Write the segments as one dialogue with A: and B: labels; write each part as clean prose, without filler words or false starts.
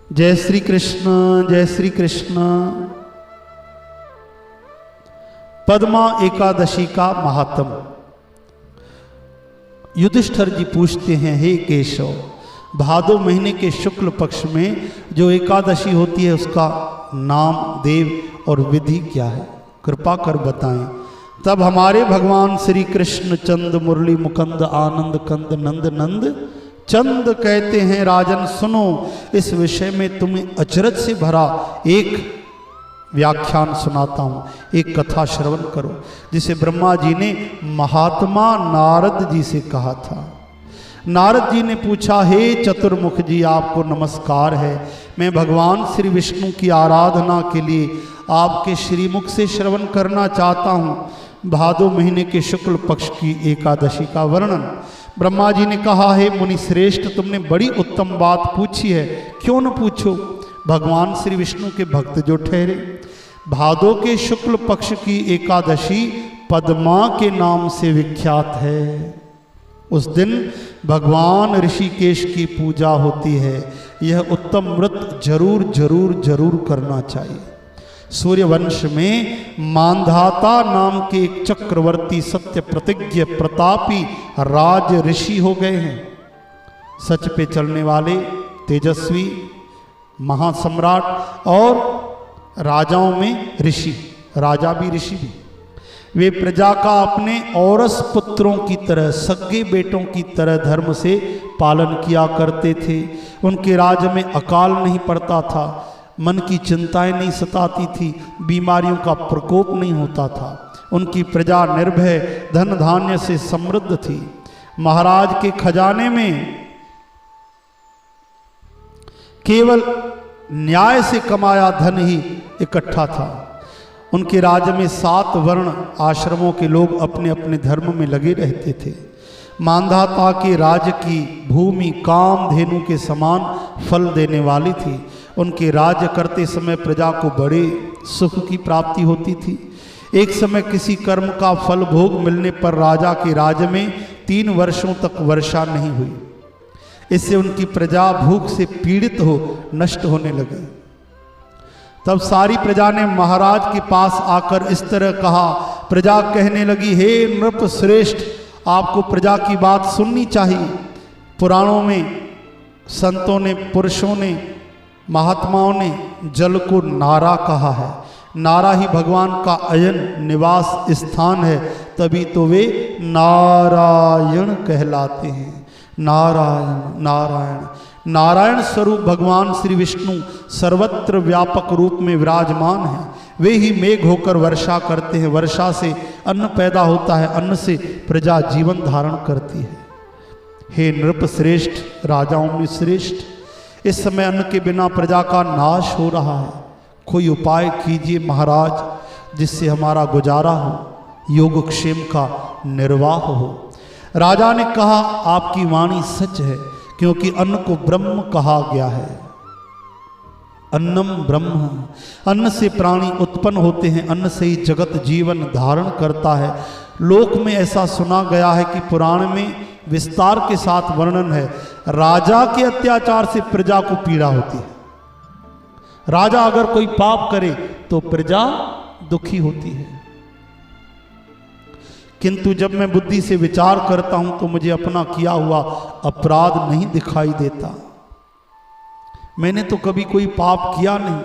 A: जय श्री कृष्ण, जय श्री कृष्ण। पद्मा एकादशी का महात्म। युधिष्ठिर जी पूछते हैं, हे केशव, भादो महीने के शुक्ल पक्ष में जो एकादशी होती है उसका नाम, देव और विधि क्या है, कृपा कर बताएं। तब हमारे भगवान श्री कृष्ण चंद मुरली मुकंद आनंद कंद नंद नंद चंद कहते हैं, राजन सुनो, इस विषय में तुम्हें अचरज से भरा एक व्याख्यान सुनाता हूँ, एक कथा श्रवण करो, जिसे ब्रह्मा जी ने महात्मा नारद जी से कहा था। नारद जी ने पूछा, हे चतुर्मुख जी, आपको नमस्कार है। मैं भगवान श्री विष्णु की आराधना के लिए आपके श्रीमुख से श्रवण करना चाहता हूँ भादो महीने के शुक्ल पक्ष की एकादशी का वर्णन। ब्रह्मा जी ने कहा, हे मुनि श्रेष्ठ, तुमने बड़ी उत्तम बात पूछी है, क्यों न पूछो। भगवान श्री विष्णु के भक्त जो ठहरे, भादो के शुक्ल पक्ष की एकादशी पद्मा के नाम से विख्यात है। उस दिन भगवान ऋषिकेश की पूजा होती है। यह उत्तम व्रत जरूर जरूर जरूर करना चाहिए। सूर्यवंश में मांधाता नाम के एक चक्रवर्ती सत्य प्रतिज्ञ प्रतापी राज ऋषि हो गए हैं। सच पे चलने वाले तेजस्वी महासम्राट और राजाओं में ऋषि, राजा भी ऋषि भी। वे प्रजा का अपने औरस पुत्रों की तरह, सगे बेटों की तरह धर्म से पालन किया करते थे। उनके राज्य में अकाल नहीं पड़ता था, मन की चिंताएं नहीं सताती थी, बीमारियों का प्रकोप नहीं होता था। उनकी प्रजा निर्भय धन धान्य से समृद्ध थी। महाराज के खजाने में केवल न्याय से कमाया धन ही इकट्ठा था। उनके राज्य में 7 वर्ण आश्रमों के लोग अपने अपने धर्म में लगे रहते थे। मांधाता के राज्य की भूमि कामधेनु के समान फल देने वाली थी। उनके राज्य करते समय प्रजा को बड़े सुख की प्राप्ति होती थी। एक समय किसी कर्म का फल भोग मिलने पर राजा के राज्य में 3 वर्षों तक वर्षा नहीं हुई। इससे उनकी प्रजा भूख से पीड़ित हो नष्ट होने लगी। तब सारी प्रजा ने महाराज के पास आकर इस तरह कहा। प्रजा कहने लगी, हे नृप श्रेष्ठ, आपको प्रजा की बात सुननी चाहिए। पुराणों में संतों ने, पुरुषों ने, महात्माओं ने जल को नारा कहा है। नारा ही भगवान का अयन निवास स्थान है, तभी तो वे नारायण कहलाते हैं। नारायण नारायण नारायण स्वरूप भगवान श्री विष्णु सर्वत्र व्यापक रूप में विराजमान हैं। वे ही मेघ होकर वर्षा करते हैं। वर्षा से अन्न पैदा होता है, अन्न से प्रजा जीवन धारण करती है। हे नृप श्रेष्ठ, राजाओं में श्रेष्ठ, इस समय अन्न के बिना प्रजा का नाश हो रहा है। कोई उपाय कीजिए महाराज, जिससे हमारा गुजारा हो, योगक्षेम का निर्वाह हो। राजा ने कहा, आपकी वाणी सच है, क्योंकि अन्न को ब्रह्म कहा गया है। अन्नम ब्रह्म, अन्न से प्राणी उत्पन्न होते हैं, अन्न से ही जगत जीवन धारण करता है। लोक में ऐसा सुना गया है कि पुराण में विस्तार के साथ वर्णन है, राजा के अत्याचार से प्रजा को पीड़ा होती है। राजा अगर कोई पाप करे तो प्रजा दुखी होती है। किंतु जब मैं बुद्धि से विचार करता हूं तो मुझे अपना किया हुआ अपराध नहीं दिखाई देता। मैंने तो कभी कोई पाप किया नहीं,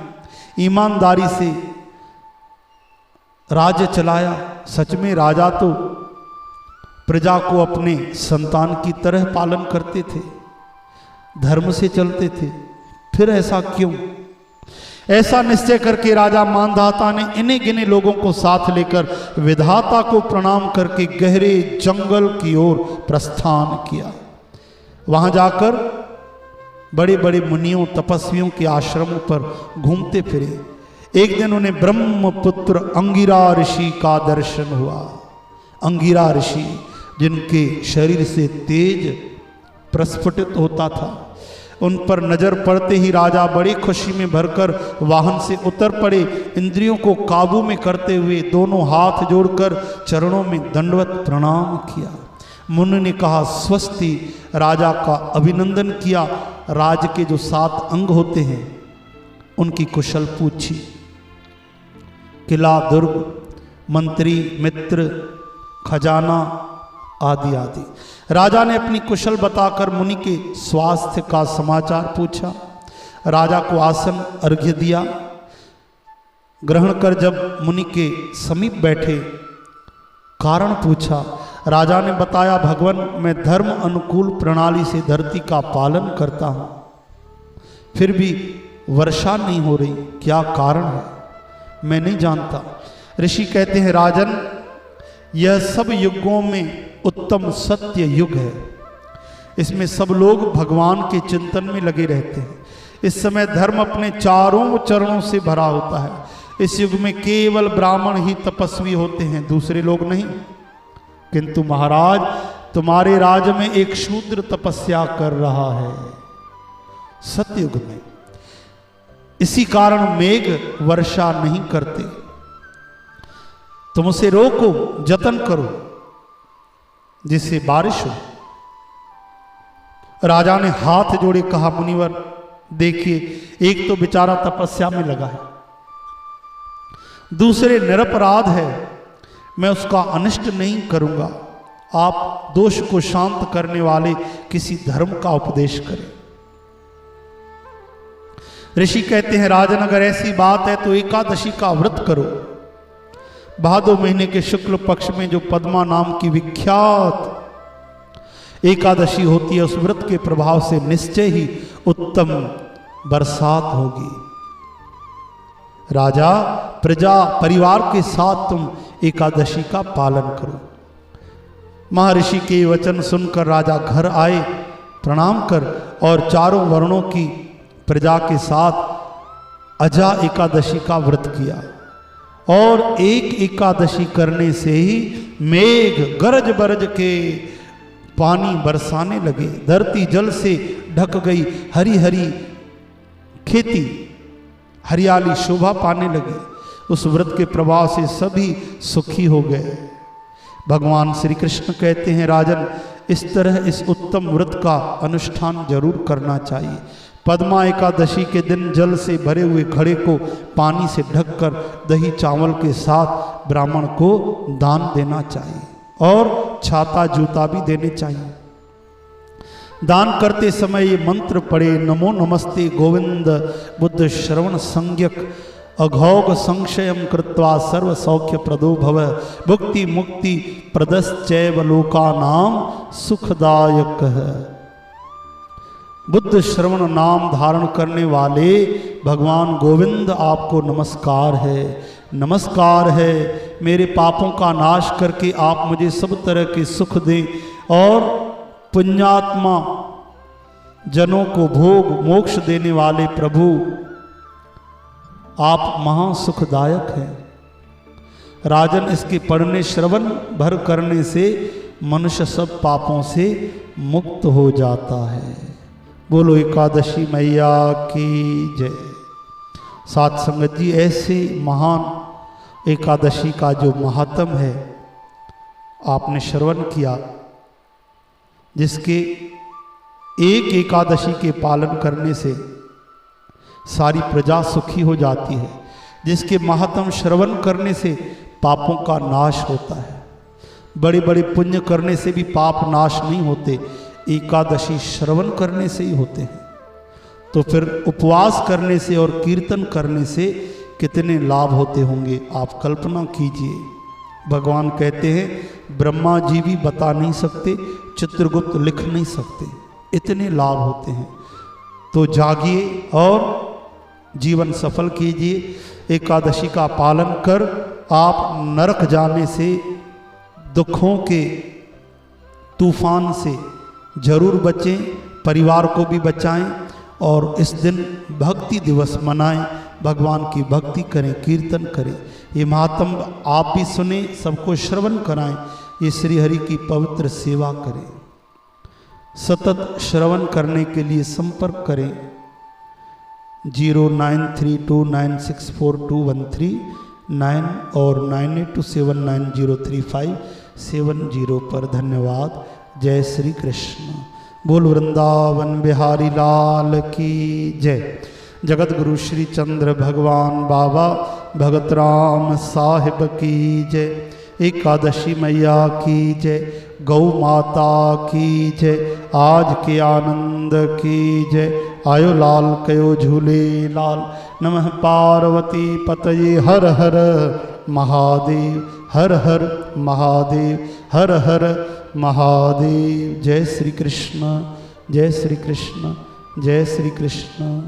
A: ईमानदारी से राज्य चलाया। सच में राजा तो प्रजा को अपने संतान की तरह पालन करते थे, धर्म से चलते थे, फिर ऐसा क्यों? ऐसा निश्चय करके राजा मांधाता ने इन्हीं गिने लोगों को साथ लेकर विधाता को प्रणाम करके गहरे जंगल की ओर प्रस्थान किया। वहां जाकर बड़े बड़े मुनियों तपस्वियों के आश्रमों पर घूमते फिरे। एक दिन उन्हें ब्रह्मपुत्र अंगिरा ऋषि का दर्शन हुआ। अंगिरा ऋषि, जिनके शरीर से तेज प्रस्फुटित होता था, उन पर नजर पड़ते ही राजा बड़ी खुशी में भरकर वाहन से उतर पड़े। इंद्रियों को काबू में करते हुए दोनों हाथ जोड़कर चरणों में दंडवत प्रणाम किया। मुनि ने कहा स्वस्ति, राजा का अभिनंदन किया, राज के जो 7 अंग होते हैं उनकी कुशल पूछी, किला, दुर्ग, मंत्री, मित्र, खजाना आदि आदि। राजा ने अपनी कुशल बताकर मुनि के स्वास्थ्य का समाचार पूछा। राजा को आसन अर्घ्य दिया। ग्रहण कर जब मुनि के समीप बैठे, कारण पूछा। राजा ने बताया, भगवान, मैं धर्म अनुकूल प्रणाली से धरती का पालन करता हूँ, फिर भी वर्षा नहीं हो रही, क्या कारण है? मैं नहीं जानता। ऋषि कहते हैं, राजन, यह सब युगों में उत्तम सत्य युग है। इसमें सब लोग भगवान के चिंतन में लगे रहते हैं। इस समय धर्म अपने चारों चरणों से भरा होता है। इस युग में केवल ब्राह्मण ही तपस्वी होते हैं, दूसरे लोग नहीं। किंतु महाराज, तुम्हारे राज्य में एक शूद्र तपस्या कर रहा है सतयुग में। इसी कारण मेघ वर्षा नहीं करते। तुम उसे रोको, जतन करो जिससे बारिश हो। राजा ने हाथ जोड़े कहा, मुनिवर देखिए, एक तो बेचारा तपस्या में लगा है, दूसरे निरपराध है, मैं उसका अनिष्ट नहीं करूंगा। आप दोष को शांत करने वाले किसी धर्म का उपदेश करें। ऋषि कहते हैं, राजन, अगर ऐसी बात है तो एकादशी का व्रत करो। भादो महीने के शुक्ल पक्ष में जो पद्मा नाम की विख्यात एकादशी होती है, उस व्रत के प्रभाव से निश्चय ही उत्तम बरसात होगी। राजा, प्रजा, परिवार के साथ तुम एकादशी का पालन करो। महर्षि के वचन सुनकर राजा घर आए, प्रणाम कर और चारों वर्णों की प्रजा के साथ अजा एकादशी का व्रत किया। और एक एकादशी करने से ही मेघ गरज बरज के पानी बरसाने लगे, धरती जल से ढक गई, हरी हरी खेती, हरियाली शोभा पाने लगी। उस व्रत के प्रभाव से सभी सुखी हो गए। भगवान श्री कृष्ण कहते हैं, राजन, इस तरह इस उत्तम व्रत का अनुष्ठान जरूर करना चाहिए। पद्मा एकादशी के दिन जल से भरे हुए घड़े को पानी से ढककर दही चावल के साथ ब्राह्मण को दान देना चाहिए और छाता जूता भी देने चाहिए। दान करते समय ये मंत्र पढ़े, नमो नमस्ते गोविंद बुद्ध श्रवण संज्ञक अघौघ संशयम कृत्वा सर्व सौख्य प्रदो भव भुक्ति मुक्ति प्रदश्चैव लोकानाम सुखदायक है। बुद्ध श्रवण नाम धारण करने वाले भगवान गोविंद आपको नमस्कार है, नमस्कार है। मेरे पापों का नाश करके आप मुझे सब तरह के सुख दें और पुण्यात्मा जनों को भोग मोक्ष देने वाले प्रभु, आप महासुखदायक हैं। राजन, इसके पढ़ने श्रवण भर करने से मनुष्य सब पापों से मुक्त हो जाता है। बोलो एकादशी मैया की जय। साथ संगत जी, ऐसे महान एकादशी का जो महात्म है आपने श्रवण किया, जिसके एक एकादशी के पालन करने से सारी प्रजा सुखी हो जाती है, जिसके महात्म श्रवण करने से पापों का नाश होता है। बड़े बड़े पुण्य करने से भी पाप नाश नहीं होते, एकादशी श्रवण करने से ही होते हैं। तो फिर उपवास करने से और कीर्तन करने से कितने लाभ होते होंगे, आप कल्पना कीजिए। भगवान कहते हैं, ब्रह्मा जी भी बता नहीं सकते, चित्रगुप्त लिख नहीं सकते, इतने लाभ होते हैं। तो जागिए और जीवन सफल कीजिए। एकादशी का पालन कर आप नरक जाने से, दुखों के तूफान से जरूर बचें, परिवार को भी बचाएं और इस दिन भक्ति दिवस मनाएं, भगवान की भक्ति करें, कीर्तन करें। ये महात्म आप भी सुने, सबको श्रवण कराएं, ये श्री हरि की पवित्र सेवा करें। सतत श्रवण करने के लिए संपर्क करें 0932964213 9 और 98279035 70 पर। धन्यवाद। जय श्री कृष्ण। बोल वृंदावन बिहारी लाल की जय। जगत गुरु श्री चंद्र भगवान बाबा भगत राम साहिब की जय। एकादशी मैया की जय। गौ माता की जय। आज के आनंद की जय। आयो लाल कयो झूले लाल। नमः पार्वती पतये हर हर महादेव। हर हर महादेव। हर हर महादेव। जय श्री कृष्ण। जय श्री कृष्ण। जय श्री कृष्ण।